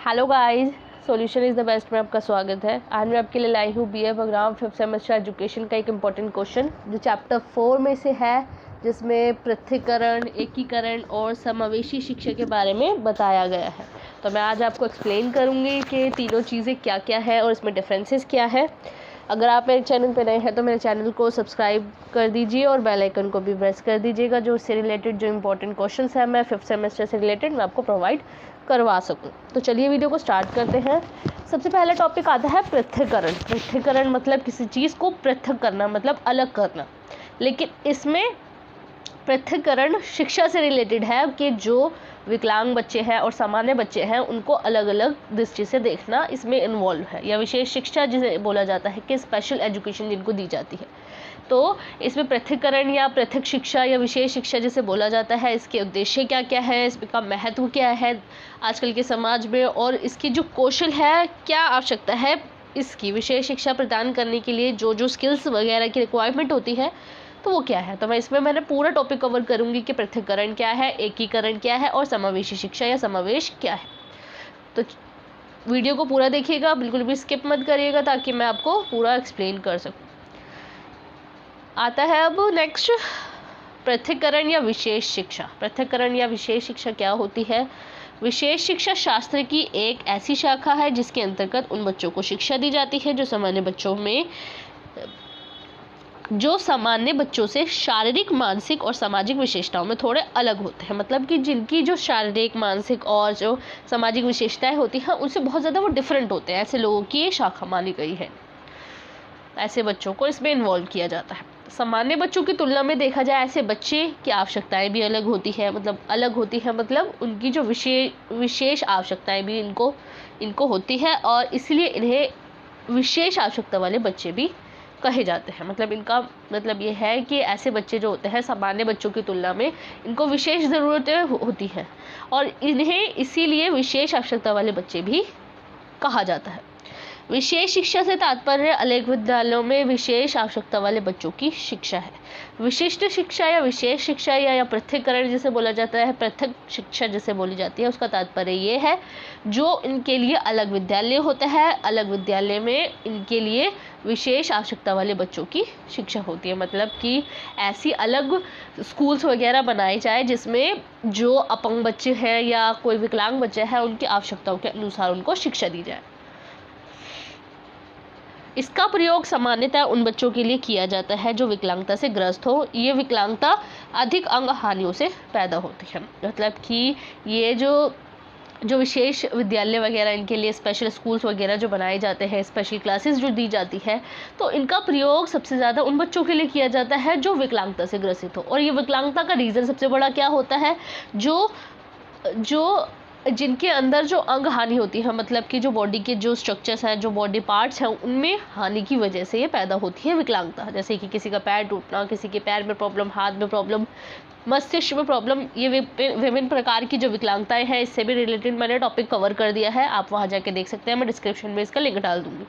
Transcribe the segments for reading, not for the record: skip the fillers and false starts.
Hello guys, solution is the best में आपका स्वागत है। आज मैं आपके लिए लाई हूँ BA programme 5th semester education का एक इम्पॉर्टेंट क्वेश्चन जो चैप्टर 4 में से है, जिसमें पृथक्करण, एकीकरण और समावेशी शिक्षा के बारे में बताया गया है। तो मैं आज आपको एक्सप्लेन करूँगी कि तीनों चीज़ें क्या क्या है और इसमें डिफरेंसेस क्या है। अगर आप मेरे चैनल पर नए हैं तो मेरे चैनल को सब्सक्राइब कर दीजिए और बेल आइकन को भी प्रेस कर दीजिएगा, जो इससे रिलेटेड जो इम्पोर्टेंट क्वेश्चंस हैं मैं 5th सेमेस्टर से रिलेटेड मैं आपको प्रोवाइड करवा सकूं। तो चलिए वीडियो को स्टार्ट करते हैं। सबसे पहला टॉपिक आता है पृथक्करण। पृथक्करण मतलब किसी चीज़ को पृथक करना, मतलब अलग करना। लेकिन इसमें पृथक्करण शिक्षा से रिलेटेड है कि जो विकलांग बच्चे हैं और सामान्य बच्चे हैं उनको अलग अलग दृष्टि से देखना इसमें इन्वॉल्व है, या विशेष शिक्षा जिसे बोला जाता है कि स्पेशल एजुकेशन जिनको दी जाती है। तो इसमें पृथक्करण या पृथक शिक्षा या विशेष शिक्षा जिसे बोला जाता है, इसके उद्देश्य क्या क्या है, इसका महत्व क्या है आजकल के समाज में, और इसकी जो कौशल है, क्या आवश्यकता है इसकी विशेष शिक्षा प्रदान करने के लिए, जो जो स्किल्स वगैरह की रिक्वायरमेंट होती है तो वो क्या है। तो मैंने पूरा टॉपिक कवर करूँगी कि पृथक्करण क्या है, एकीकरण क्या है और समावेशी शिक्षा या समावेश क्या है। तो वीडियो को पूरा देखिएगा, बिल्कुल भी स्किप मत करिएगा ताकि मैं आपको पूरा एक्सप्लेन कर सकूँ। आता है अब नेक्स्ट, पृथक्करण या विशेष शिक्षा। पृथक्करण या विशेष शिक्षा क्या होती है? विशेष शिक्षा शास्त्र की एक ऐसी शाखा है जिसके अंतर्गत उन बच्चों को शिक्षा दी जाती है जो सामान्य बच्चों से शारीरिक, मानसिक और सामाजिक विशेषताओं में थोड़े अलग होते हैं। मतलब कि जिनकी जो शारीरिक, मानसिक और जो सामाजिक विशेषताएं होती हैं उनसे बहुत ज़्यादा वो डिफरेंट होते हैं। ऐसे लोगों की ये शाखा मानी गई है, ऐसे बच्चों को इसमें इन्वॉल्व किया जाता है। सामान्य बच्चों की तुलना में देखा जाए ऐसे बच्चे की आवश्यकताएं भी अलग होती है, मतलब उनकी जो विशेष आवश्यकताएं भी इनको होती है, और इसलिए इन्हें विशेष आवश्यकता वाले बच्चे भी कहे जाते हैं। मतलब इनका मतलब ये है कि ऐसे बच्चे जो होते हैं सामान्य बच्चों की तुलना में इनको विशेष ज़रूरतें होती हैं और इन्हें इसीलिए विशेष आवश्यकता वाले बच्चे भी कहा जाता है। विशेष शिक्षा से तात्पर्य अलग विद्यालयों में विशेष आवश्यकता वाले बच्चों की शिक्षा है। विशिष्ट शिक्षा या विशेष शिक्षा या पृथक्करण जिसे बोला जाता है, पृथक शिक्षा जिसे बोली जाती है, उसका तात्पर्य ये है जो इनके लिए अलग विद्यालय होता है, अलग विद्यालय में इनके लिए विशेष आवश्यकता वाले बच्चों की शिक्षा होती है। मतलब कि ऐसी अलग स्कूल्स वगैरह बनाए जाए जिसमें जो अपंग बच्चे हैं या कोई विकलांग बच्चे हैं उनकी आवश्यकताओं के अनुसार उनको शिक्षा दी जाए। इसका प्रयोग सामान्यतः उन बच्चों के लिए किया जाता है जो विकलांगता से ग्रस्त हो। ये विकलांगता अधिक अंग हानियों से पैदा होती है। मतलब कि ये जो विशेष विद्यालय वगैरह, इनके लिए स्पेशल स्कूल्स वगैरह जो बनाए जाते हैं, स्पेशल क्लासेस जो दी जाती है, तो इनका प्रयोग सबसे ज़्यादा उन बच्चों के लिए किया जाता है जो विकलांगता से ग्रसित हो। और ये विकलांगता का रीज़न सबसे बड़ा क्या होता है? जो जिनके अंदर जो अंग हानि होती है, मतलब कि जो बॉडी के जो स्ट्रक्चर्स हैं, जो बॉडी पार्ट्स हैं, उनमें हानि की वजह से ये पैदा होती है विकलांगता। जैसे कि किसी का पैर टूटना, किसी के पैर में प्रॉब्लम, हाथ में प्रॉब्लम, मस्तिष्क में प्रॉब्लम, ये विभिन्न प्रकार की जो विकलांगताएं हैं, इससे भी रिलेटेड मैंने टॉपिक कवर कर दिया है, आप वहाँ जाके देख सकते हैं, मैं डिस्क्रिप्शन में इसका लिंक डाल दूँगी।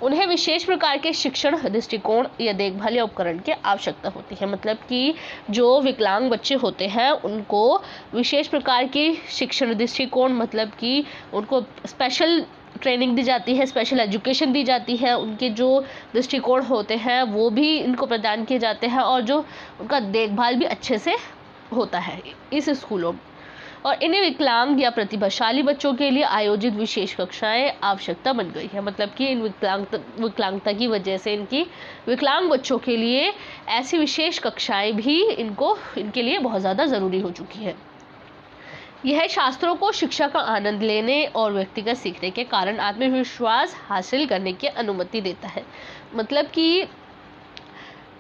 उन्हें विशेष प्रकार के शिक्षण, दृष्टिकोण या देखभाल या उपकरण की आवश्यकता होती है। मतलब कि जो विकलांग बच्चे होते हैं उनको विशेष प्रकार की शिक्षण दृष्टिकोण, मतलब कि उनको स्पेशल ट्रेनिंग दी जाती है, स्पेशल एजुकेशन दी जाती है, उनके जो दृष्टिकोण होते हैं वो भी इनको प्रदान किए जाते हैं, और जो उनका देखभाल भी अच्छे से होता है इस स्कूलों में। और इन्हें विकलांग या प्रतिभाशाली बच्चों के लिए आयोजित विशेष कक्षाएं आवश्यकता बन गई है। मतलब कि इन विकलांगता की वजह से इनकी विकलांग बच्चों के लिए ऐसी विशेष कक्षाएं भी इनके लिए बहुत ज़्यादा ज़रूरी हो चुकी है। यह छात्रों को शिक्षा का आनंद लेने और व्यक्तिगत सीखने के कारण आत्मविश्वास हासिल करने की अनुमति देता है। मतलब कि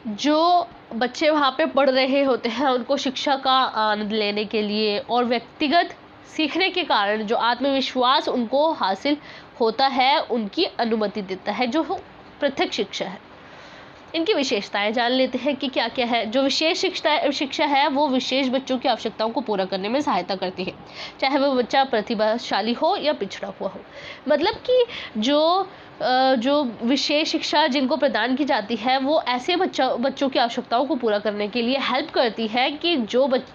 जो बच्चे वहाँ पे पढ़ रहे होते हैं उनको शिक्षा का आनंद लेने के लिए और व्यक्तिगत सीखने के कारण जो आत्मविश्वास उनको हासिल होता है उनकी अनुमति देता है, जो पृथक शिक्षा है। इनकी विशेषताएं जान लेते हैं कि क्या क्या है। जो विशेष शिक्षा है वो विशेष बच्चों की आवश्यकताओं को पूरा करने में सहायता करती है, चाहे वह बच्चा प्रतिभाशाली हो या पिछड़ा हुआ हो। मतलब कि जो विशेष शिक्षा जिनको प्रदान की जाती है वो ऐसे बच्चों की आवश्यकताओं को पूरा करने के लिए हेल्प करती है कि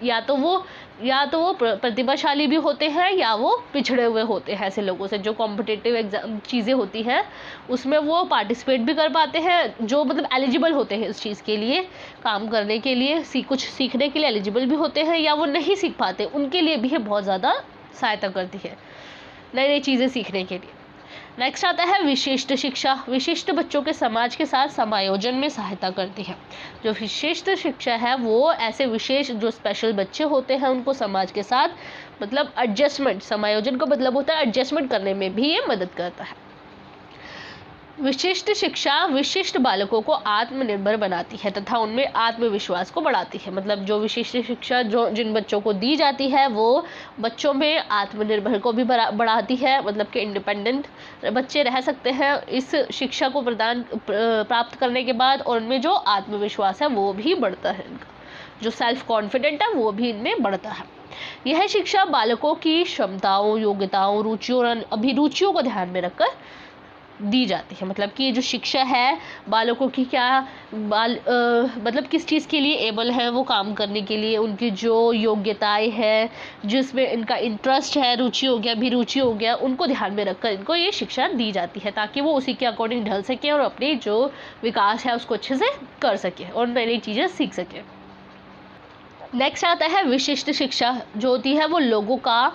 या तो वो या तो वो प्रतिभाशाली भी होते हैं या वो पिछड़े हुए होते हैं। ऐसे लोगों से जो कॉम्पिटिटिव एग्जाम चीज़ें होती हैं उसमें वो पार्टिसिपेट भी कर पाते हैं, जो मतलब एलिजिबल होते हैं इस चीज़ के लिए, काम करने के लिए, कुछ सीखने के लिए एलिजिबल भी होते हैं, या वो नहीं सीख पाते उनके लिए भी ये बहुत ज़्यादा सहायता करती है नई नई चीज़ें सीखने के लिए। नेक्स्ट आता है विशिष्ट शिक्षा। विशिष्ट बच्चों के समाज के साथ समायोजन में सहायता करती है। जो विशिष्ट शिक्षा है वो ऐसे विशेष जो स्पेशल बच्चे होते हैं उनको समाज के साथ मतलब एडजस्टमेंट, समायोजन का मतलब होता है एडजस्टमेंट करने में भी ये मदद करता है। विशिष्ट शिक्षा विशिष्ट बालकों को आत्मनिर्भर बनाती है तथा उनमें आत्मविश्वास को बढ़ाती है। मतलब जो विशिष्ट शिक्षा जो जिन बच्चों को दी जाती है वो बच्चों में आत्मनिर्भर को भी बढ़ाती है, मतलब कि इंडिपेंडेंट बच्चे रह सकते हैं इस शिक्षा को प्राप्त करने के बाद, और उनमें जो आत्मविश्वास है वो भी बढ़ता है, इनका जो सेल्फ कॉन्फिडेंट है वो भी इनमें बढ़ता है। यह शिक्षा बालकों की क्षमताओं, योग्यताओं, रुचियों और अभिरुचियों को ध्यान में रखकर दी जाती है। मतलब कि जो शिक्षा है बालकों की मतलब किस चीज़ के लिए एबल है वो काम करने के लिए, उनकी जो योग्यताएं हैं, जिसमें इनका इंटरेस्ट है, रुचि हो गया, अभिरुचि हो गया, उनको ध्यान में रखकर इनको ये शिक्षा दी जाती है ताकि वो उसी के अकॉर्डिंग ढल सके और अपनी जो विकास है उसको अच्छे से कर सके और नई नई चीज़ें सीख सके। नेक्स्ट आता है विशिष्ट शिक्षा, जो होती है वो लोगों का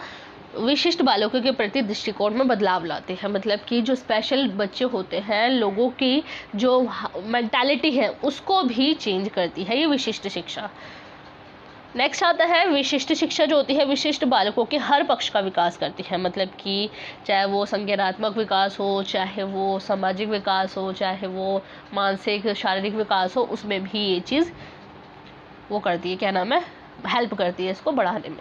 विशिष्ट बालकों के प्रति दृष्टिकोण में बदलाव लाते हैं। मतलब कि जो स्पेशल बच्चे होते हैं लोगों की जो मेंटालिटी है उसको भी चेंज करती है ये विशिष्ट शिक्षा। नेक्स्ट आता है विशिष्ट शिक्षा, जो होती है विशिष्ट बालकों के हर पक्ष का विकास करती है। मतलब कि चाहे वो संज्ञानात्मक विकास हो, चाहे वो सामाजिक विकास हो, चाहे वो मानसिक शारीरिक विकास हो, उसमें भी ये चीज़ वो करती है, क्या नाम है, हेल्प करती है इसको बढ़ाने में।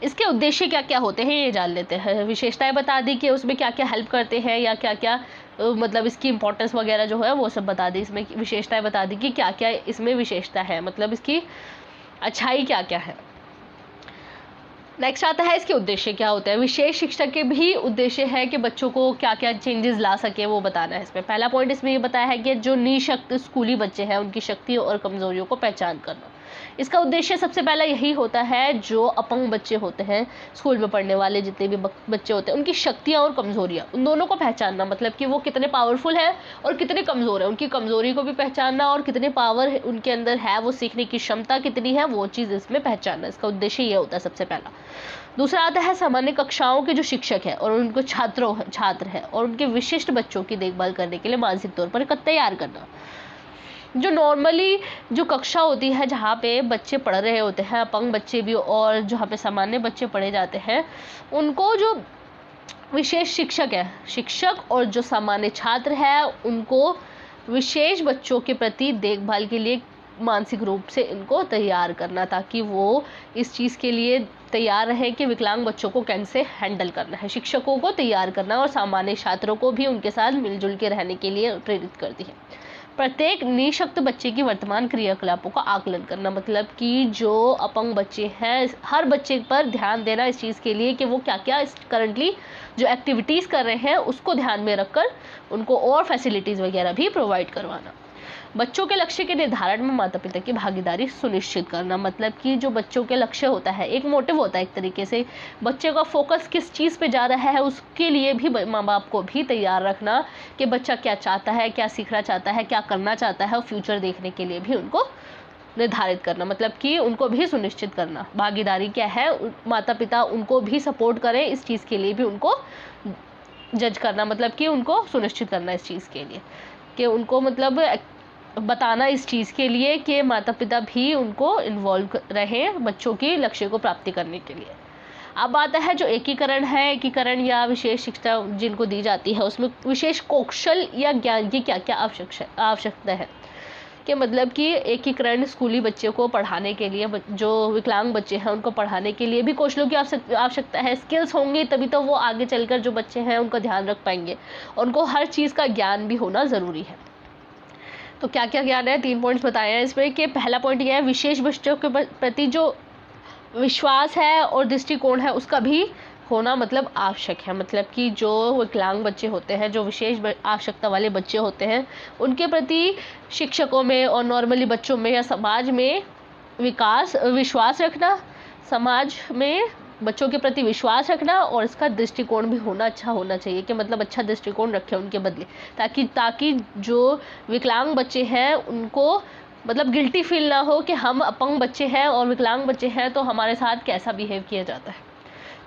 इसके उद्देश्य क्या क्या होते हैं ये जान लेते हैं। विशेषताएं बता दी कि उसमें क्या क्या हेल्प करते हैं या क्या क्या मतलब इसकी इंपॉर्टेंस वगैरह जो है वो सब बता दी। इसमें विशेषताएं बता दी कि क्या क्या इसमें विशेषता है, मतलब इसकी अच्छाई क्या क्या है। नेक्स्ट आता है इसके उद्देश्य क्या होता है। विशेष शिक्षा के भी उद्देश्य है कि बच्चों को क्या क्या चेंजेस ला सके वो बताना है। इसमें पहला पॉइंट इसमें ये बताया है कि जो निःशक्त स्कूली बच्चे हैं उनकी शक्तियों और कमजोरियों को पहचान करना। इसका उद्देश्य सबसे पहला यही होता है, जो अपंग बच्चे होते हैं, स्कूल में पढ़ने वाले जितने भी बच्चे होते हैं, उनकी शक्तियाँ और कमजोरियाँ उन दोनों को पहचानना। मतलब कि वो कितने पावरफुल है और कितने कमज़ोर है, उनकी कमज़ोरी को भी पहचानना और कितने पावर उनके अंदर है, वो सीखने की क्षमता कितनी है, वो चीज़ इसमें पहचानना। इसका उद्देश्य ये होता है सबसे पहला। दूसरा आता है सामान्य कक्षाओं के जो शिक्षक है और उनको छात्र है और उनके विशिष्ट बच्चों की देखभाल करने के लिए मानसिक तौर पर तैयार करना। जो नॉर्मली जो कक्षा होती है जहाँ पे बच्चे पढ़ रहे होते हैं, अपंग बच्चे भी और जहाँ पे सामान्य बच्चे पढ़े जाते हैं, उनको जो विशेष शिक्षक है, शिक्षक और जो सामान्य छात्र है, उनको विशेष बच्चों के प्रति देखभाल के लिए मानसिक रूप से इनको तैयार करना, ताकि वो इस चीज़ के लिए तैयार रहे कि विकलांग बच्चों को कैसे हैंडल करना है। शिक्षकों को तैयार करना और सामान्य छात्रों को भी उनके साथ मिलजुल के रहने के लिए प्रेरित करती है। प्रत्येक निःशक्त बच्चे की वर्तमान क्रियाकलापों का आकलन करना। मतलब कि जो अपंग बच्चे हैं, हर बच्चे पर ध्यान देना इस चीज़ के लिए कि वो क्या क्या करंटली जो एक्टिविटीज़ कर रहे हैं उसको ध्यान में रखकर उनको और फैसिलिटीज़ वगैरह भी प्रोवाइड करवाना। बच्चों के लक्ष्य के निर्धारण में माता पिता की भागीदारी सुनिश्चित करना। मतलब कि जो बच्चों के लक्ष्य होता है, एक मोटिव होता है, एक तरीके से बच्चे का फोकस किस चीज़ पे जा रहा है, उसके लिए भी माँ बाप को भी तैयार रखना कि बच्चा क्या चाहता है, क्या सीखना चाहता है, क्या करना चाहता है, और फ्यूचर देखने के लिए भी उनको निर्धारित करना। मतलब कि उनको भी सुनिश्चित करना। भागीदारी क्या है, माता पिता उनको भी सपोर्ट करें इस चीज़ के लिए भी उनको जज करना। मतलब कि उनको सुनिश्चित करना इस चीज़ के लिए कि उनको मतलब बताना इस चीज़ के लिए कि माता पिता भी उनको इन्वॉल्व रहें बच्चों की लक्ष्य को प्राप्ति करने के लिए। अब आता है जो एकीकरण है। एकीकरण या विशेष शिक्षा जिनको दी जाती है उसमें विशेष कौशल या ज्ञान की क्या क्या आवश्यकता है, कि मतलब कि एकीकरण स्कूली बच्चे को पढ़ाने के लिए, जो विकलांग बच्चे हैं उनको पढ़ाने के लिए भी कौशलों की आवश्यकता है। स्किल्स होंगे तभी तो वो आगे चलकर जो बच्चे हैं उनका ध्यान रख पाएंगे। उनको हर चीज़ का ज्ञान भी होना ज़रूरी है। तो क्या क्या ज्ञान है, 3 पॉइंट्स बताए हैं इसमें। कि पहला पॉइंट यह है विशेष बच्चों के प्रति जो विश्वास है और दृष्टिकोण है उसका भी होना मतलब आवश्यक है। मतलब कि जो विकलांग बच्चे होते हैं, जो विशेष आवश्यकता वाले बच्चे होते हैं, उनके प्रति शिक्षकों में और नॉर्मली बच्चों में या समाज में विश्वास रखना, समाज में बच्चों के प्रति विश्वास रखना, और इसका दृष्टिकोण भी अच्छा होना चाहिए कि मतलब अच्छा दृष्टिकोण रखें उनके बदले, ताकि जो विकलांग बच्चे हैं उनको मतलब गिल्टी फील ना हो कि हम अपंग बच्चे हैं और विकलांग बच्चे हैं तो हमारे साथ कैसा बिहेव किया जाता है।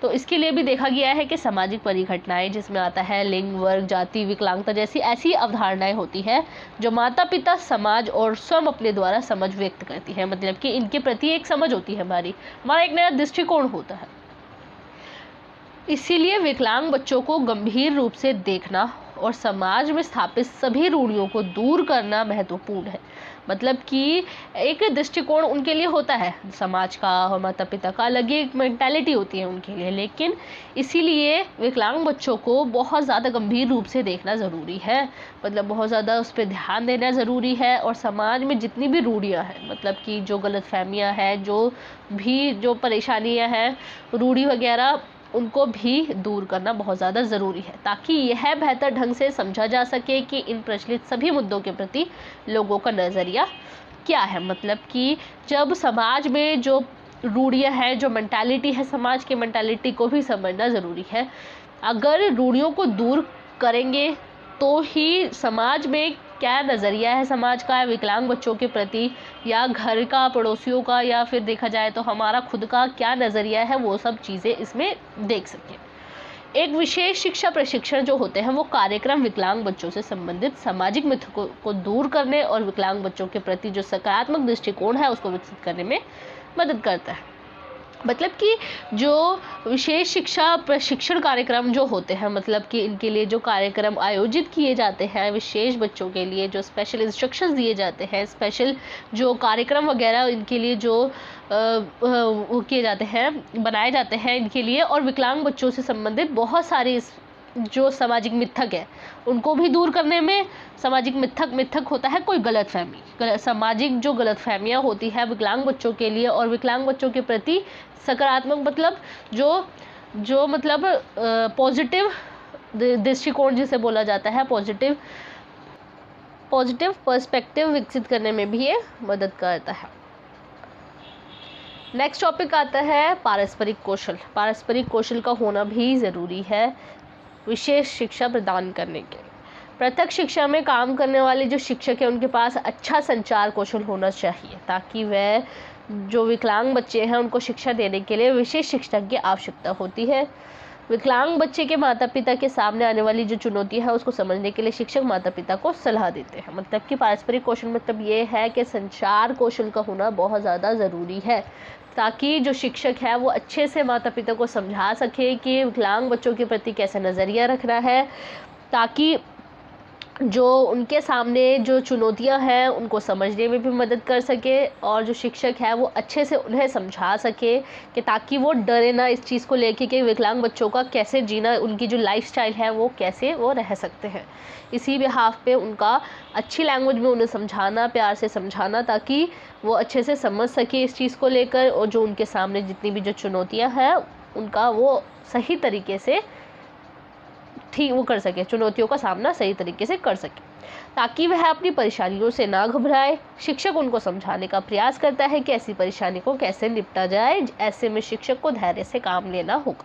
तो इसके लिए भी देखा गया है कि सामाजिक परिघटनाएं, जिसमें आता है लिंग, वर्ग, जाति, विकलांगता जैसी ऐसी अवधारणाएं होती है जो माता पिता, समाज और स्वयं अपने द्वारा समझ व्यक्त करती है। मतलब कि इनके प्रति एक समझ होती है, हमारा एक नया दृष्टिकोण होता है। इसीलिए विकलांग बच्चों को गंभीर रूप से देखना और समाज में स्थापित सभी रूढ़ियों को दूर करना महत्वपूर्ण है। मतलब कि एक दृष्टिकोण उनके लिए होता है, समाज का और माता पिता का अलग एक मेंटालिटी होती है उनके लिए, लेकिन इसीलिए विकलांग बच्चों को बहुत ज़्यादा गंभीर रूप से देखना ज़रूरी है। मतलब बहुत ज़्यादा उस पर ध्यान देना ज़रूरी है, और समाज में जितनी भी रूढ़ियाँ हैं, मतलब कि जो गलतफहमियाँ हैं, जो परेशानियाँ हैं, रूढ़ी वगैरह, उनको भी दूर करना बहुत ज़्यादा ज़रूरी है, ताकि यह बेहतर ढंग से समझा जा सके कि इन प्रचलित सभी मुद्दों के प्रति लोगों का नज़रिया क्या है। मतलब कि जब समाज में जो रूढ़ियाँ हैं, जो मेंटालिटी है, समाज की मेंटालिटी को भी समझना ज़रूरी है। अगर रूढ़ियों को दूर करेंगे तो ही समाज में क्या नज़रिया है समाज का विकलांग बच्चों के प्रति, या घर का, पड़ोसियों का, या फिर देखा जाए तो हमारा खुद का क्या नज़रिया है, वो सब चीज़ें इसमें देख सकें। एक विशेष शिक्षा प्रशिक्षण जो होते हैं वो कार्यक्रम विकलांग बच्चों से संबंधित सामाजिक मिथ को दूर करने और विकलांग बच्चों के प्रति जो सकारात्मक दृष्टिकोण है उसको विकसित करने में मदद करता है। मतलब कि जो विशेष शिक्षा प्रशिक्षण कार्यक्रम जो होते हैं, मतलब कि इनके लिए जो कार्यक्रम आयोजित किए जाते हैं विशेष बच्चों के लिए, जो स्पेशल इंस्ट्रक्शंस दिए जाते हैं, स्पेशल जो कार्यक्रम वगैरह इनके लिए जो वो किए जाते हैं, बनाए जाते हैं इनके लिए, और विकलांग बच्चों से संबंधित बहुत सारी जो सामाजिक मिथक है उनको भी दूर करने में, सामाजिक मिथक होता है कोई गलतफहमी, सामाजिक जो गलतफहमियाँ होती है विकलांग बच्चों के लिए और विकलांग बच्चों के प्रति सकारात्मक, मतलब जो मतलब पॉजिटिव दृष्टिकोण जिसे बोला जाता है, पॉजिटिव पर्सपेक्टिव विकसित करने में भी ये मदद करता है। नेक्स्ट टॉपिक आता है पारस्परिक कौशल। पारस्परिक कौशल का होना भी ज़रूरी है विशेष शिक्षा प्रदान करने के। प्रत्यक्ष शिक्षा में काम करने वाले जो शिक्षक हैं उनके पास अच्छा संचार कौशल होना चाहिए, ताकि वह जो विकलांग बच्चे हैं उनको शिक्षा देने के लिए विशेष शिक्षक की आवश्यकता होती है। विकलांग बच्चे के माता पिता के सामने आने वाली जो चुनौती है उसको समझने के लिए शिक्षक माता पिता को सलाह देते हैं। मतलब कि पारस्परिक कौशल मतलब ये है कि संचार कौशल का होना बहुत ज़्यादा ज़रूरी है, ताकि जो शिक्षक है वो अच्छे से माता पिता को समझा सके कि विकलांग बच्चों के प्रति कैसा नज़रिया रखना है, ताकि जो उनके सामने जो चुनौतियां हैं उनको समझने में भी मदद कर सके, और जो शिक्षक है वो अच्छे से उन्हें समझा सके कि ताकि वो डरे ना इस चीज़ को लेके कि विकलांग बच्चों का कैसे जीना, उनकी जो लाइफस्टाइल है वो कैसे वो रह सकते हैं। इसी बिहाफ पे उनका अच्छी लैंग्वेज में उन्हें समझाना, प्यार से समझाना, ताकि वो अच्छे से समझ सके इस चीज़ को लेकर, और जो उनके सामने जितनी भी जो चुनौतियाँ हैं उनका वो सही तरीके से ठीक वो कर सके, चुनौतियों का सामना सही तरीके से कर सके, ताकि वह अपनी परेशानियों से ना घबराए। शिक्षक उनको समझाने का प्रयास करता है कि ऐसी परेशानी को कैसे निपटा जाए। ऐसे में शिक्षक को धैर्य से काम लेना होगा,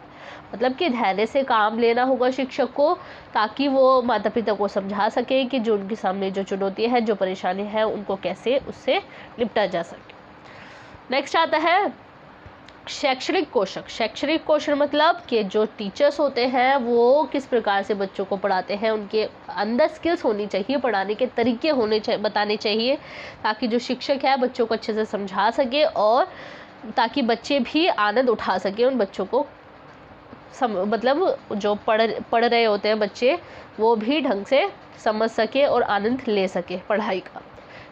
मतलब कि धैर्य से काम लेना होगा शिक्षक को, ताकि वो माता पिता को समझा सके कि जो उनके सामने जो चुनौतियाँ हैं, जो परेशानी है, उनको कैसे उससे निपटा जा सके। नेक्स्ट आता है शैक्षणिक कौशल। शैक्षणिक कौशल मतलब कि जो टीचर्स होते हैं वो किस प्रकार से बच्चों को पढ़ाते हैं, उनके अंदर स्किल्स होनी चाहिए, पढ़ाने के तरीके होने चाहिए, बताने चाहिए, ताकि जो शिक्षक है बच्चों को अच्छे से समझा सके, और ताकि बच्चे भी आनंद उठा सके उन बच्चों को मतलब जो पढ़ रहे होते हैं बच्चे वो भी ढंग से समझ सके और आनंद ले सके पढ़ाई का।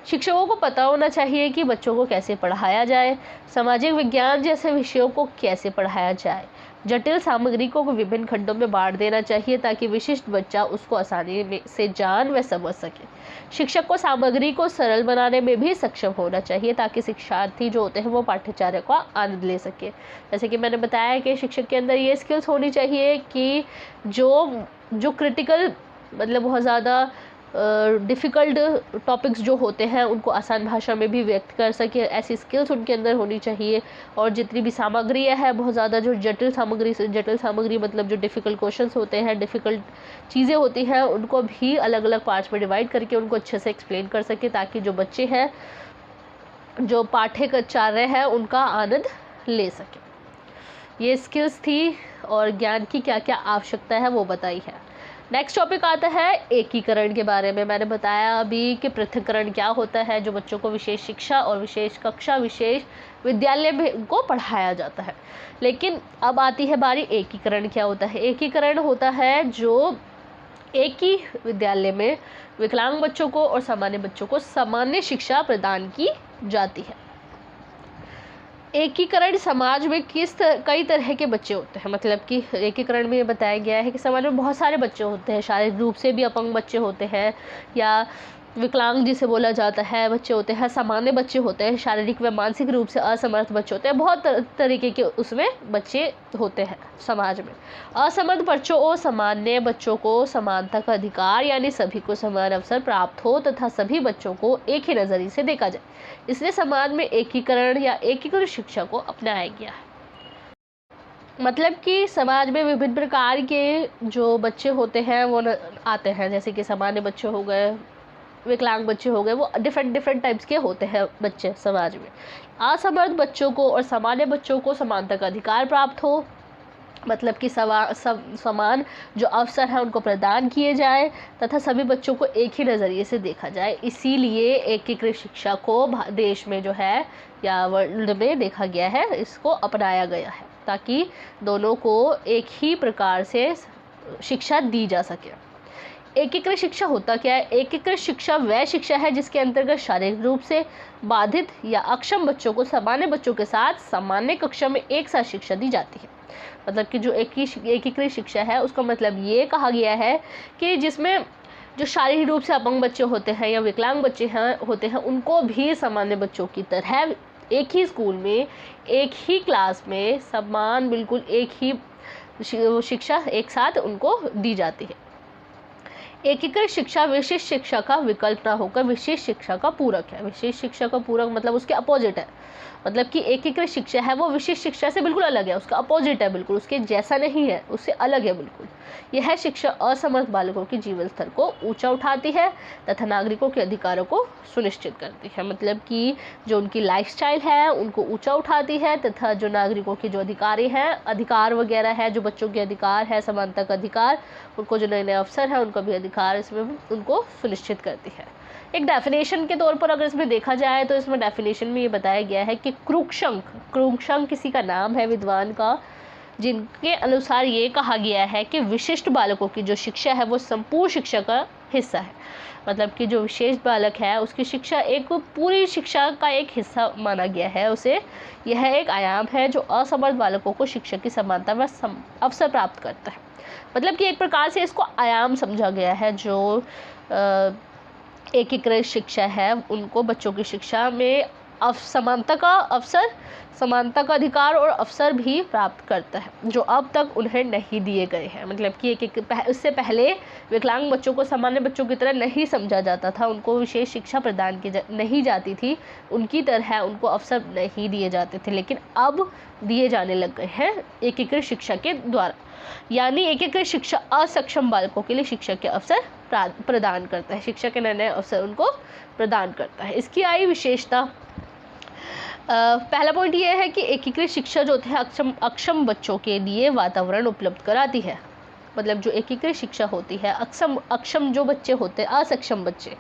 शिक्षकों को पता होना चाहिए कि बच्चों को कैसे पढ़ाया जाए, सामाजिक विज्ञान जैसे विषयों को कैसे पढ़ाया जाए। जटिल सामग्री को विभिन्न खंडों में बांट देना चाहिए, ताकि विशिष्ट बच्चा उसको आसानी से जान व समझ सके। शिक्षक को सामग्री को सरल बनाने में भी सक्षम होना चाहिए, ताकि शिक्षार्थी जो होते हैं वो पाठ्यचर्या का आनंद ले सके। जैसे कि मैंने बताया कि शिक्षक के अंदर ये स्किल्स होनी चाहिए कि जो क्रिटिकल, मतलब बहुत ज़्यादा डिफ़िकल्ट टॉपिक्स जो होते हैं उनको आसान भाषा में भी व्यक्त कर सके, ऐसी स्किल्स उनके अंदर होनी चाहिए। और जितनी भी सामग्री है बहुत ज़्यादा जो जटिल सामग्री मतलब जो डिफ़िकल्ट क्वेश्चंस होते हैं, डिफ़िकल्ट चीज़ें होती हैं, उनको भी अलग अलग पार्ट्स में डिवाइड करके उनको अच्छे से एक्सप्लेन कर सके, ताकि जो बच्चे हैं, जो पाठ्यचर्या है, उनका आनंद ले सके। ये स्किल्स थी और ज्ञान की क्या क्या आवश्यकता है वो बताई है। नेक्स्ट टॉपिक आता है एकीकरण के बारे में। मैंने बताया अभी कि पृथक्करण क्या होता है, जो बच्चों को विशेष शिक्षा और विशेष कक्षा, विशेष विद्यालय में उनको पढ़ाया जाता है। लेकिन अब आती है बारी एकीकरण क्या होता है। एकीकरण होता है जो एक ही विद्यालय में विकलांग बच्चों को और सामान्य बच्चों को सामान्य शिक्षा प्रदान की जाती है। एकीकरण समाज में कई तरह के बच्चे होते हैं, मतलब कि एकीकरण में ये बताया गया है कि समाज में बहुत सारे बच्चे होते हैं, शारीरिक रूप से भी अपंग बच्चे होते हैं या विकलांग जिसे बोला जाता है बच्चे होते हैं, सामान्य बच्चे होते हैं, शारीरिक व मानसिक रूप से असमर्थ बच्चे होते हैं, बहुत तरीके के उसमें बच्चे होते हैं समाज में। असमर्थ बच्चों और सामान्य बच्चों को समानता का अधिकार यानी सभी को समान अवसर प्राप्त हो तथा सभी बच्चों को एक ही नज़रिए से देखा जाए, इसलिए समाज में एकीकरण या एकीकृत शिक्षा को अपनाया गया है। मतलब कि समाज में विभिन्न प्रकार के जो बच्चे होते हैं वो आते हैं, जैसे कि सामान्य बच्चे हो गए, विकलांग बच्चे हो गए, वो डिफरेंट टाइप्स के होते हैं बच्चे समाज में। असमर्थ बच्चों को और सामान्य बच्चों को समानता का अधिकार प्राप्त हो, मतलब कि समान जो अवसर है उनको प्रदान किए जाए तथा सभी बच्चों को एक ही नज़रिए से देखा जाए। इसीलिए एकीकृत शिक्षा को देश में जो है या वर्ल्ड में देखा गया है, इसको अपनाया गया है, ताकि दोनों को एक ही प्रकार से शिक्षा दी जा सके। एकीकृत शिक्षा होता क्या है। एकीकृत शिक्षा वह शिक्षा है जिसके अंतर्गत शारीरिक रूप से बाधित या अक्षम बच्चों को सामान्य बच्चों के साथ सामान्य कक्षा में एक साथ शिक्षा दी जाती है। मतलब कि जो एकीकृत शिक्षा है उसका मतलब ये कहा गया है कि जिसमें जो शारीरिक रूप से अपंग बच्चे होते हैं या विकलांग बच्चे होते हैं उनको भी सामान्य बच्चों की तरह एक ही स्कूल में, एक ही क्लास में समान बिल्कुल एक ही शिक्षा एक साथ उनको दी जाती है। एकीकृत शिक्षा विशेष शिक्षा का विकल्प ना होकर विशेष शिक्षा का पूरक है। विशेष शिक्षा का पूरक मतलब उसके अपोजिट है। मतलब कि एकीकृत शिक्षा है वो विशेष शिक्षा से बिल्कुल अलग है, उसका अपोजिट है, बिल्कुल उसके जैसा नहीं है, उससे अलग है बिल्कुल। यह शिक्षा असमर्थ बालकों के जीवन स्तर को ऊंचा उठाती है तथा नागरिकों के अधिकारों को सुनिश्चित करती है। मतलब कि जो उनकी लाइफस्टाइल है उनको ऊंचा उठाती है तथा जो नागरिकों के जो अधिकार वगैरह है, जो बच्चों के अधिकार है, समानता का अधिकार, उनको जो नए नए अवसर हैं उनका भी अधिकार इसमें उनको सुनिश्चित करती है। एक डेफिनेशन के तौर पर अगर इसमें देखा जाए तो इसमें डेफिनेशन में ये बताया गया है कि क्रूक्षंक किसी का नाम है विद्वान का, जिनके अनुसार ये कहा गया है कि विशिष्ट बालकों की जो शिक्षा है वो संपूर्ण शिक्षा का हिस्सा है। मतलब कि जो विशेष बालक है उसकी शिक्षा एक पूरी शिक्षा का एक हिस्सा माना गया है उसे। यह एक आयाम है जो असमर्थ बालकों को शिक्षा की समानता व अवसर प्राप्त करता है। मतलब कि एक प्रकार से इसको आयाम समझा गया है। जो एकीकृत शिक्षा है उनको बच्चों की शिक्षा में समानता का अधिकार और अवसर भी प्राप्त करता है, जो अब तक उन्हें नहीं दिए गए हैं। मतलब कि इससे पहले विकलांग बच्चों को सामान्य बच्चों की तरह नहीं समझा जाता था, उनको विशेष शिक्षा प्रदान की नहीं जाती थी, उनकी तरह उनको अवसर नहीं दिए जाते थे, लेकिन अब दिए जाने लग गए हैं एकीकृत शिक्षा के द्वारा। यानी एकीकृत शिक्षा असक्षम बालकों के लिए शिक्षा के अवसर प्रदान करता है, शिक्षा के नए नए अवसर उनको प्रदान करता है। इसकी आई विशेषता, पहला पॉइंट ये है कि एकीकृत शिक्षा जो है अक्षम बच्चों के लिए वातावरण उपलब्ध कराती है। मतलब जो एकीकृत शिक्षा होती है, अक्षम जो बच्चे होते हैं, असक्षम बच्चे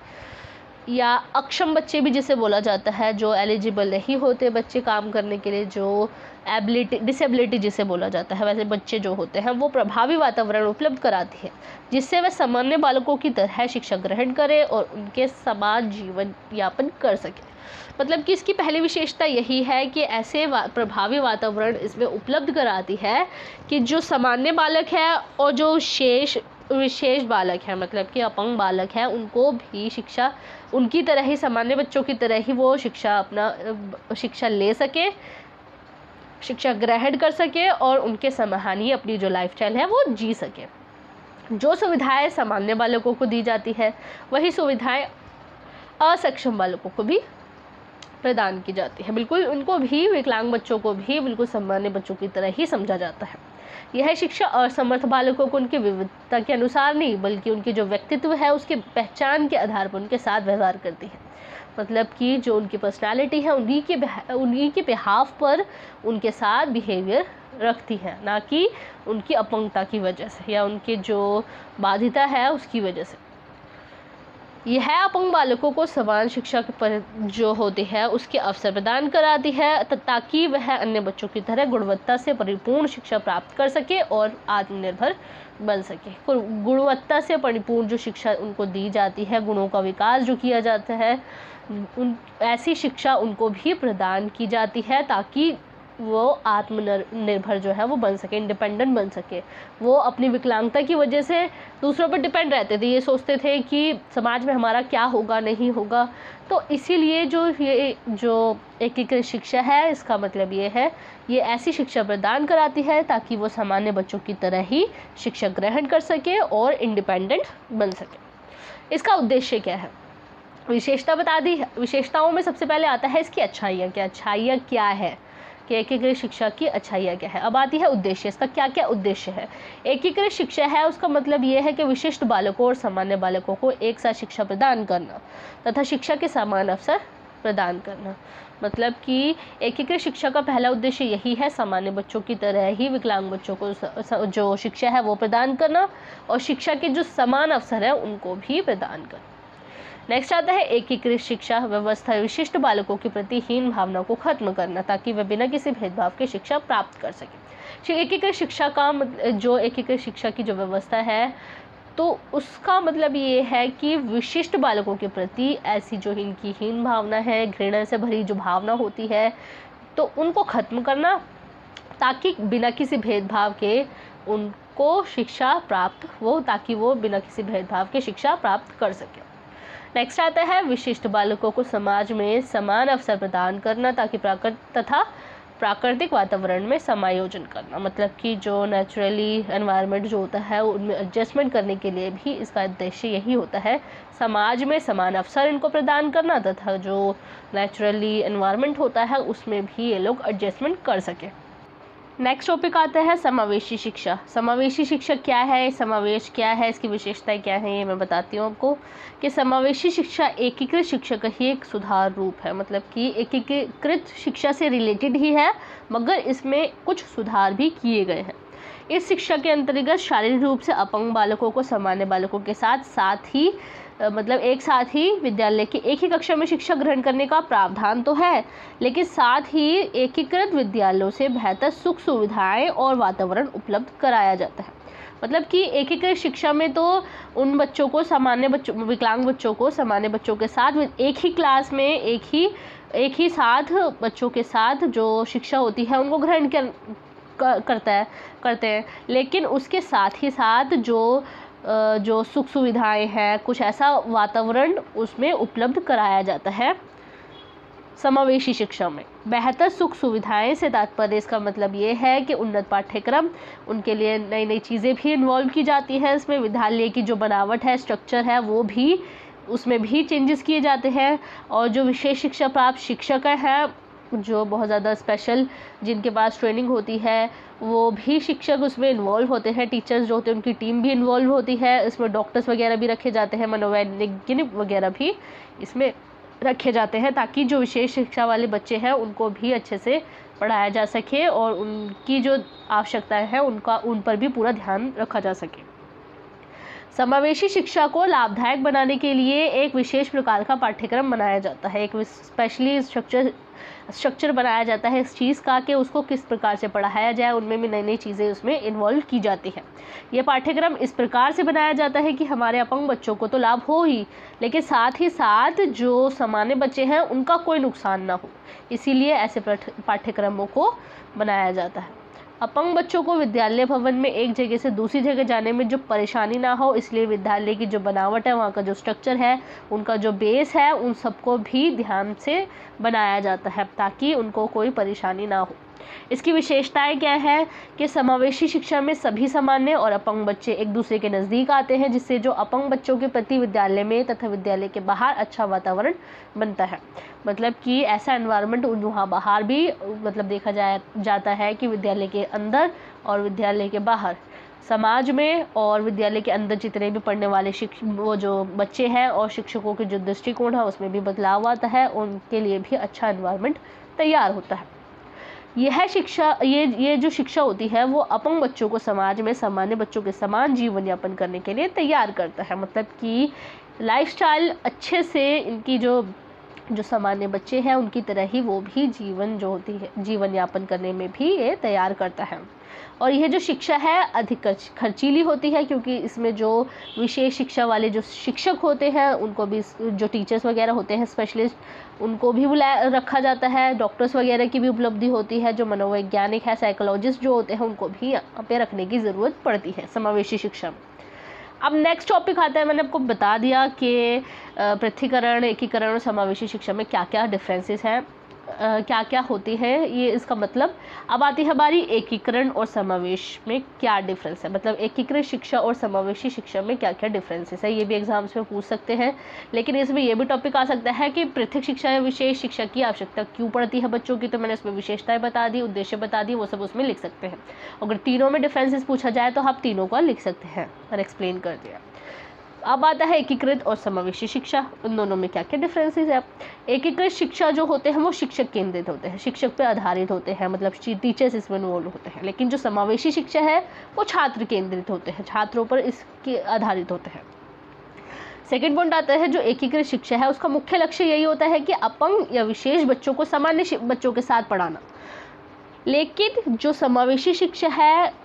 या अक्षम बच्चे भी जिसे बोला जाता है, जो एलिजिबल नहीं होते बच्चे काम करने के लिए, जो डिसेबिलिटी जिसे बोला जाता है, वैसे बच्चे जो होते हैं वो प्रभावी वातावरण उपलब्ध कराती है जिससे वे सामान्य बालकों की तरह शिक्षा ग्रहण करें और उनके समान जीवन यापन कर सकें। मतलब कि इसकी पहली विशेषता यही है कि ऐसे प्रभावी वातावरण इसमें उपलब्ध कराती है कि जो सामान्य बालक है और जो विशेष बालक है, मतलब कि अपंग बालक है, उनको भी शिक्षा उनकी तरह ही, सामान्य बच्चों की तरह ही वो शिक्षा ले सके, शिक्षा ग्रहण कर सके और उनके समान ही अपनी जो लाइफस्टाइल है वो जी सके। जो सुविधाएं सामान्य बालकों को दी जाती है वही सुविधाएं असक्षम बालकों को भी प्रदान की जाती है। बिल्कुल उनको भी, विकलांग बच्चों को भी बिल्कुल सामान्य बच्चों की तरह ही समझा जाता है। यह शिक्षा असमर्थ बालकों को उनकी विविधता के अनुसार नहीं बल्कि उनके जो व्यक्तित्व है उसके पहचान के आधार पर उनके साथ व्यवहार करती है। मतलब कि जो उनकी पर्सनालिटी है उन्हीं के बिहाफ पर उनके साथ बिहेवियर रखती है, ना कि उनकी अपंगता की वजह से या उनके जो बाधिता है उसकी वजह से। यह अपंग बालकों को समान शिक्षा पर जो होती है उसके अवसर प्रदान कराती है ताकि वह अन्य बच्चों की तरह गुणवत्ता से परिपूर्ण शिक्षा प्राप्त कर सके और आत्मनिर्भर बन सके। गुणवत्ता से परिपूर्ण जो शिक्षा उनको दी जाती है, गुणों का विकास जो किया जाता है, ऐसी शिक्षा उनको भी प्रदान की जाती है ताकि वो आत्मनिर्भर जो है वो बन सके, इंडिपेंडेंट बन सके। वो अपनी विकलांगता की वजह से दूसरों पर डिपेंड रहते थे, ये सोचते थे कि समाज में हमारा क्या होगा नहीं होगा। तो इसीलिए जो एकीकृत शिक्षा है, इसका मतलब ये है, ये ऐसी शिक्षा प्रदान कराती है ताकि वो सामान्य बच्चों की तरह ही शिक्षा ग्रहण कर सके और इंडिपेंडेंट बन सके। इसका उद्देश्य क्या है, विशेषता बता दी है। विशेषताओं में सबसे पहले आता है इसकी अच्छाइयाँ क्या है कि एकीकृत शिक्षा की अच्छाइयाँ क्या है। अब आती है उद्देश्य, इसका क्या क्या उद्देश्य है। एकीकृत शिक्षा है उसका मतलब ये है कि विशिष्ट बालकों और सामान्य बालकों को एक साथ शिक्षा प्रदान करना तथा शिक्षा के समान अवसर प्रदान करना। मतलब कि एकीकृत शिक्षा का पहला उद्देश्य यही है, सामान्य बच्चों की तरह ही विकलांग बच्चों को जो शिक्षा है वो प्रदान करना और शिक्षा के जो समान अवसर है उनको भी प्रदान करना। नेक्स्ट आता है एकीकृत शिक्षा व्यवस्था विशिष्ट बालकों के प्रति हीन भावना को खत्म करना ताकि वे बिना किसी भेदभाव के शिक्षा प्राप्त कर सके। एकीकृत शिक्षा का जो एकीकृत शिक्षा की जो व्यवस्था है तो उसका मतलब ये है कि विशिष्ट बालकों के प्रति ऐसी जो इनकी हीन भावना है, घृणा से भरी जो भावना होती है, तो उनको खत्म करना ताकि बिना किसी भेदभाव के उनको शिक्षा प्राप्त हो, ताकि वो बिना किसी भेदभाव के शिक्षा प्राप्त कर सके। नेक्स्ट आता है विशिष्ट बालकों को समाज में समान अवसर प्रदान करना ताकि प्राकृतिक वातावरण में समायोजन करना। मतलब कि जो नेचुरली एनवायरनमेंट जो होता है उनमें एडजस्टमेंट करने के लिए भी इसका उद्देश्य यही होता है, समाज में समान अवसर इनको प्रदान करना तथा जो नेचुरली एनवायरनमेंट होता है उसमें भी ये लोग एडजस्टमेंट कर सकें। नेक्स्ट टॉपिक आता है समावेशी शिक्षा। समावेशी शिक्षा क्या है, समावेश क्या है, इसकी विशेषताएं क्या है, ये मैं बताती हूँ आपको कि समावेशी शिक्षा एकीकृत शिक्षा का ही एक सुधार रूप है। मतलब कि एकीकृत शिक्षा से रिलेटेड ही है मगर इसमें कुछ सुधार भी किए गए हैं। इस शिक्षा के अंतर्गत शारीरिक रूप से अपंग बालकों को सामान्य बालकों के साथ ही मतलब एक साथ ही विद्यालय की एक ही कक्षा में शिक्षा ग्रहण करने का प्रावधान तो है, लेकिन साथ ही एकीकृत विद्यालयों से बेहतर सुख सुविधाएं और वातावरण उपलब्ध कराया जाता है। मतलब कि एकीकृत शिक्षा में तो उन बच्चों को विकलांग बच्चों को सामान्य बच्चों के साथ एक ही क्लास में एक ही साथ बच्चों के साथ जो शिक्षा होती है उनको ग्रहण करते हैं, लेकिन उसके साथ ही साथ जो सुख सुविधाएं हैं, कुछ ऐसा वातावरण उसमें उपलब्ध कराया जाता है समावेशी शिक्षा में। बेहतर सुख सुविधाएं से तात्पर्य इसका मतलब ये है कि उन्नत पाठ्यक्रम, उनके लिए नई नई चीज़ें भी इन्वॉल्व की जाती हैं। इसमें विद्यालय की जो बनावट है, स्ट्रक्चर है, वो भी उसमें भी चेंजेस किए जाते हैं और जो विशेष शिक्षा प्राप्त शिक्षक हैं, जो बहुत ज़्यादा स्पेशल जिनके पास ट्रेनिंग होती है, वो भी शिक्षक उसमें इन्वॉल्व होते हैं। टीचर्स जो होते हैं उनकी टीम भी इन्वॉल्व होती है। इसमें डॉक्टर्स वगैरह भी रखे जाते हैं, मनोवैज्ञानिक वगैरह भी इसमें रखे जाते हैं ताकि जो विशेष शिक्षा वाले बच्चे हैं उनको भी अच्छे से पढ़ाया जा सके और उनकी जो आवश्यकताएं हैं उन पर भी पूरा ध्यान रखा जा सके। समावेशी शिक्षा को लाभदायक बनाने के लिए एक विशेष प्रकार का पाठ्यक्रम बनाया जाता है, एक स्पेशली स्ट्रक्चर बनाया जाता है इस चीज़ का कि उसको किस प्रकार से पढ़ाया जाए। उनमें भी नई नई चीज़ें उसमें इन्वॉल्व की जाती है। ये पाठ्यक्रम इस प्रकार से बनाया जाता है कि हमारे अपंग बच्चों को तो लाभ हो ही, लेकिन साथ ही साथ जो सामान्य बच्चे हैं उनका कोई नुकसान ना हो, इसीलिए ऐसे पाठ्यक्रमों को बनाया जाता है। अपंग बच्चों को विद्यालय भवन में एक जगह से दूसरी जगह जाने में जो परेशानी ना हो, इसलिए विद्यालय की जो बनावट है, वहाँ का जो स्ट्रक्चर है, उनका जो बेस है, उन सबको भी ध्यान से बनाया जाता है ताकि उनको कोई परेशानी ना हो। इसकी विशेषताएं क्या है कि समावेशी शिक्षा में सभी सामान्य और अपंग बच्चे एक दूसरे के नज़दीक आते हैं, जिससे जो अपंग बच्चों के प्रति विद्यालय में तथा विद्यालय के बाहर अच्छा वातावरण बनता है। मतलब कि ऐसा एनवायरनमेंट वहाँ बाहर भी मतलब देखा जाता है कि विद्यालय के अंदर और विद्यालय के बाहर, समाज में और विद्यालय के अंदर जितने भी पढ़ने वाले वो जो बच्चे हैं और शिक्षकों के जो दृष्टिकोण है उसमें भी बदलाव आता है, उनके लिए भी अच्छा एनवायरनमेंट तैयार होता है। यह शिक्षा ये जो शिक्षा होती है वो अपंग बच्चों को समाज में सामान्य बच्चों के समान जीवन यापन करने के लिए तैयार करता है। मतलब कि लाइफस्टाइल अच्छे से इनकी जो सामान्य बच्चे हैं उनकी तरह ही वो भी जीवन यापन करने में भी ये तैयार करता है। और यह जो शिक्षा है अधिक खर्चीली होती है, क्योंकि इसमें जो विशेष शिक्षा वाले जो शिक्षक होते हैं उनको भी, जो टीचर्स वगैरह होते हैं स्पेशलिस्ट, उनको भी रखा जाता है। डॉक्टर्स वगैरह की भी उपलब्धि होती है। जो मनोवैज्ञानिक है, साइकोलॉजिस्ट जो होते हैं, उनको भी यहाँ पे रखने की ज़रूरत पड़ती है समावेशी शिक्षा में। अब नेक्स्ट टॉपिक आता है, मैंने आपको बता दिया कि पृथकीकरण, एकीकरण और समावेशी शिक्षा में क्या क्या डिफरेंसेस हैं, क्या क्या होती है, ये इसका मतलब। अब आती है बारी एकीकरण और समावेश में क्या डिफरेंस है, मतलब एकीकृत शिक्षा और समावेशी शिक्षा में क्या क्या डिफरेंसेस है। ये भी एग्जाम्स में पूछ सकते हैं। लेकिन इसमें ये भी टॉपिक आ सकता है कि पृथक शिक्षा या विशेष शिक्षा की आवश्यकता क्यों पड़ती है बच्चों की, तो मैंने उसमें विशेषताएं बता दी, उद्देश्य बता दी, वो सब उसमें लिख सकते हैं। अगर तीनों में डिफरेंसेस पूछा जाए तो आप तीनों को लिख सकते हैं और एक्सप्लेन कर दिया। अब आता है एकीकृत और समावेशी शिक्षा, उन दोनों में क्या क्या डिफरेंसेस है। एकीकृत शिक्षा जो होते हैं वो शिक्षक केंद्रित होते हैं, शिक्षक पे आधारित होते हैं, मतलब टीचर्स इसमें इन्वॉल्व होते हैं। लेकिन जो समावेशी शिक्षा है वो छात्र केंद्रित होते हैं, छात्रों पर इसके आधारित होते हैं। सेकेंड पॉइंट आता है जो एकीकृत शिक्षा है उसका मुख्य लक्ष्य यही होता है कि अपंग या विशेष बच्चों को सामान्य बच्चों के साथ पढ़ाना। लेकिन जो समावेशी शिक्षा है,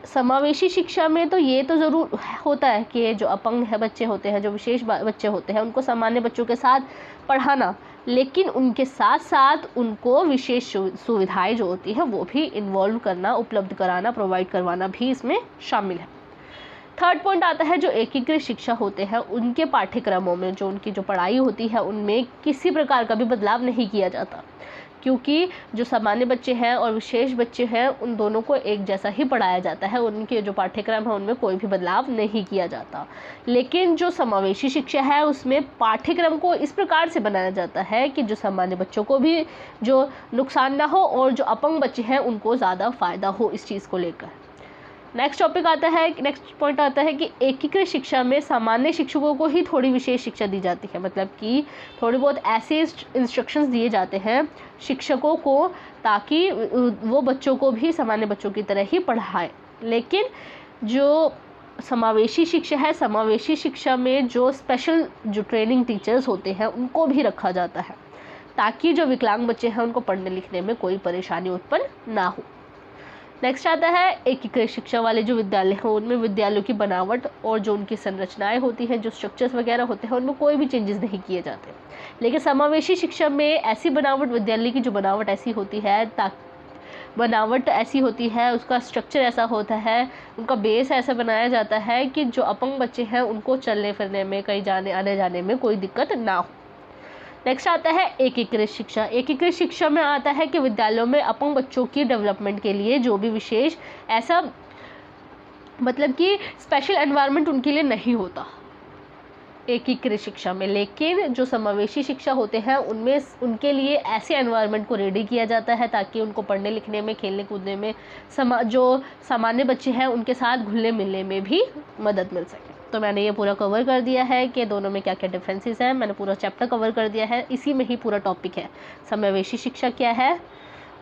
समावेशी शिक्षा में तो ये तो ज़रूर होता है कि जो अपंग है बच्चे होते हैं, जो विशेष बच्चे होते हैं, उनको सामान्य बच्चों के साथ पढ़ाना, लेकिन उनके साथ साथ उनको विशेष सुविधाएं जो होती है वो भी इन्वॉल्व करना, उपलब्ध कराना, प्रोवाइड करवाना भी इसमें शामिल है। थर्ड पॉइंट आता है जो एकीकृत शिक्षा होते हैं उनके पाठ्यक्रमों में, जो उनकी जो पढ़ाई होती है उनमें किसी प्रकार का भी बदलाव नहीं किया जाता, क्योंकि जो सामान्य बच्चे हैं और विशेष बच्चे हैं उन दोनों को एक जैसा ही पढ़ाया जाता है, उनके जो पाठ्यक्रम है उनमें कोई भी बदलाव नहीं किया जाता। लेकिन जो समावेशी शिक्षा है उसमें पाठ्यक्रम को इस प्रकार से बनाया जाता है कि जो सामान्य बच्चों को भी जो नुकसान ना हो और जो अपंग बच्चे हैं उनको ज़्यादा फ़ायदा हो इस चीज़ को लेकर। नेक्स्ट टॉपिक आता है, नेक्स्ट पॉइंट आता है कि एकीकृत शिक्षा में सामान्य शिक्षकों को ही थोड़ी विशेष शिक्षा दी जाती है, मतलब कि थोड़ी बहुत ऐसे इंस्ट्रक्शंस दिए जाते हैं शिक्षकों को ताकि वो बच्चों को भी सामान्य बच्चों की तरह ही पढ़ाए। लेकिन जो समावेशी शिक्षा है, समावेशी शिक्षा में जो स्पेशल जो ट्रेनिंग टीचर्स होते हैं उनको भी रखा जाता है ताकि जो विकलांग बच्चे हैं उनको पढ़ने लिखने में कोई परेशानी उत्पन्न ना हो। नेक्स्ट आता है एकीकृत शिक्षा वाले जो विद्यालय हैं उनमें विद्यालयों की बनावट और जो उनकी संरचनाएं होती हैं, जो स्ट्रक्चर्स वगैरह होते हैं, उनमें कोई भी चेंजेस नहीं किए जाते। लेकिन समावेशी शिक्षा में ऐसी बनावट, विद्यालय की जो बनावट ऐसी होती है, बनावट ऐसी होती है, उसका स्ट्रक्चर ऐसा होता है, उनका बेस ऐसा बनाया जाता है कि जो अपंग बच्चे हैं उनको चलने फिरने में, कहीं जाने आने जाने में कोई दिक्कत ना हो। नेक्स्ट आता है एकीकृत शिक्षा। एकीकृत शिक्षा में आता है कि विद्यालयों में अपंग बच्चों की डेवलपमेंट के लिए जो भी विशेष ऐसा मतलब कि स्पेशल एनवायरनमेंट उनके लिए नहीं होता एकीकृत शिक्षा में। लेकिन जो समावेशी शिक्षा होते हैं उनमें उनके लिए ऐसे एनवायरनमेंट को रेडी किया जाता है ताकि उनको पढ़ने लिखने में, खेलने कूदने में, जो सामान्य बच्चे हैं उनके साथ घुलने मिलने में भी मदद मिल सके। तो मैंने ये पूरा कवर कर दिया है कि दोनों में क्या क्या डिफरेंसेस हैं। मैंने पूरा चैप्टर कवर कर दिया है, इसी में ही पूरा टॉपिक है। समावेशी शिक्षा क्या है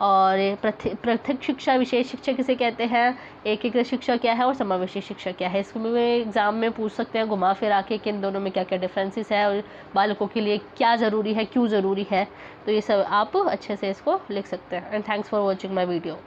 और पृथक शिक्षा, विशेष शिक्षा किसे कहते हैं, एकीकृत शिक्षा क्या है और समावेशी शिक्षा क्या है। इसको में एग्ज़ाम में पूछ सकते हैं घुमा फिरा के कि इन दोनों में क्या क्या डिफरेंसेस है और बालकों के लिए क्या ज़रूरी है, क्यों ज़रूरी है। तो ये सब आप अच्छे से इसको लिख सकते हैं। And thanks for watching my video.